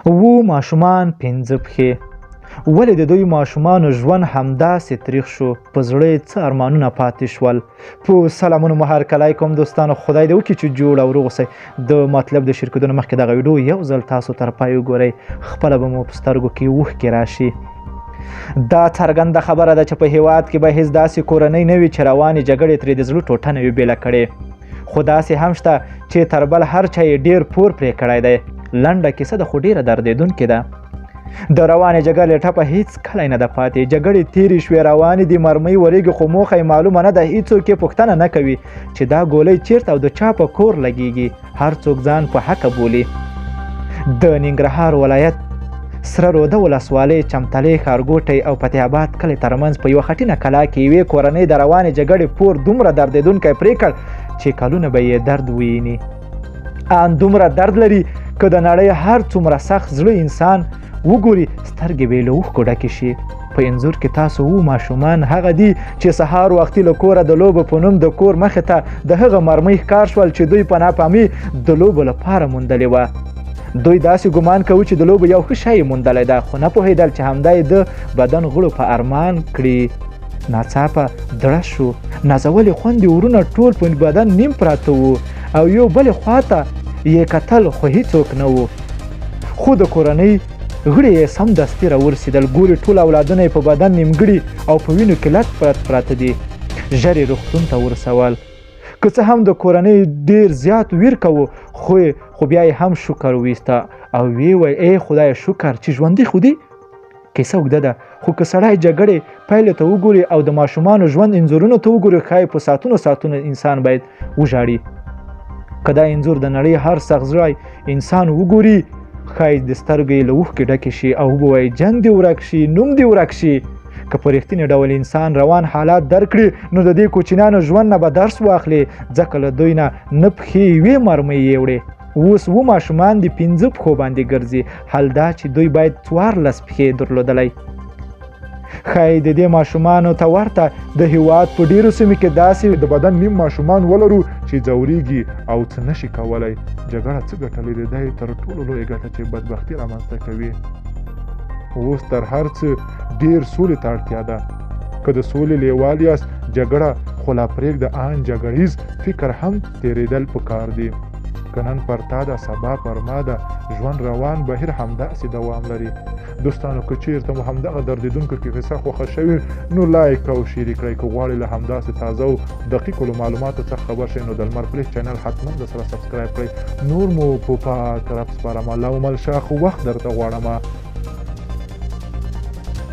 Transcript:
و ماشومان 5 پښې. ولې د دوی ماشومانو ژوند همداسې تریخ شو؟ په زړه یې څه ارمانونه پاتې شول؟ په سلامونه مو هرکلی کوم دوستانو، خدای دې وکړي چې جوړ او روغ اوسئ. د مطلب د شرکتونو مخکې دغه ویډیو یو ځل تاسو تر پای وګورئ، خپله به مو په سترګو کې اوښکې راشي. دا څرګنده خبره ده چې په هیواد کې به هیڅ داسې کورنۍ نه وي چې روانې جګړې ترې د زړه ټوټه نه وي بېله کړې. خو داسې هم شته چې تر بل هر چا یې ډېر پور پرې کړی دی. لنډه کیسه ده خو ډېره دردېدونکې ده. د روانې جګړې ټپه هیڅ کلی نه ده پاتې. جګړې تېرې شوې، روانې دي، مرمۍ ورېږي، خو موخه یې معلومه نه ده. هیڅوک یې پوښتنه نه کوي چې دا ګولۍ چیرته او د چا په کور لګېږي. هر څوک ځان په حقه بولي. د ننګرهار ولایت سره روده ولسوالۍ، چمتلې ښارګوټی او فتح آباد کلي ترمنځ په یوه خټینه کلا کې یوې کورنۍ د روانې جګړې پور دومره دردېدونکی پرې کړ چې کلونه به یې درد وویني. ان دومره درد لري که د نړۍ هر څومره سخت زړه انسان وګوري سترګې به یې له اوښکو ډکې شي. په انځور کې تاسو ماشومان هغه دي چې سهار وختي له کوره د لوبو په نوم د کور مخې ته د هغه مرمۍ ښکار شول چې دوی په ناپامي د لوبو لپاره موندلې وه. دوی داسې ګمان کوي چې د لوبو یو ښه شی یې موندلی ده، خو نه پوهېدل چې همدا یې د بدن غړو په ارمان کړي. ناڅاپه دړه شو، نازولې خوندې ورونه ټول په بدن نیم پراته وو او یو بلې خواته یې کتل خو هیڅوک نه وو. خو د کورنۍ غړي یې سمدستي راورسېدل. ګوري ټول اولادونه یې په بدن نیمګړي او په وینو کې لت پرت پراته دي. ژر یې روغتون ته ورسول. که څه هم د کورنۍ ډېر زیات ویر کوو، خو بیا یې هم شکر ویسته او ویې ویل ای خدایه شکر چې ژوندي خو دي. کیسه اوږده ده، خو که سړی جګړې پیلې ته وګوري او د ماشومانو ژوند انځورونو ته وګوري، ښایي په ساعتونو انسان باید وژاړي. که دا انځور د نړۍ هر سخت زړی انسان وګوري، ښایي د سترګې له اوښکې ډکې شي او ووایي جنګ دې ورک شي، نوم دې ورک شي. که په رښتینې ډول انسان روان حالات درک کړي، نو د دې کوچنیانو ژوند نه به درس واخلي، ځکه له دوی نه پښې یوې مرمۍ یې وړې. اوس ماشومان د 5 پښو باندې ګرځي. حل دا چې دوی باید 14 پښې درلودلی. ښایي د دې ماشومانو ته ورته د هیواد په ډیرو سیمو کې داسې د بدن نیم ماشومان ولرو چې ځورېږي او څه نشي کولی. جګړه څه ګټه لري؟ دا یې تر ټولو لویه ګټه چې بدبختي رامنځته کوي. اوس تر هر څه ډیر سولې ته اړتیا ده. که د سولې لیوال یاست، جګړه خو لا پرېږده، ان جګړیز فکر هم تېرېدل پکار دي. که نن پر تا ده، سبا پر ما ده. ژوند روان بهیر همداسې دوام لري. دوستانو که چیرته مو همدغه دردېدونکو کیسه خوښه شوي، نو لایک او شیر کړئ. که غواړئ له همداسې تازه او دقیقو معلوماتو څخه خبر شئ، نو د لمر پلیس چینل حتما درسره سبسکرایب کړئ. نور مو په پاک رب سپارم. الله مو مل شه، خو وخت درته غواړم.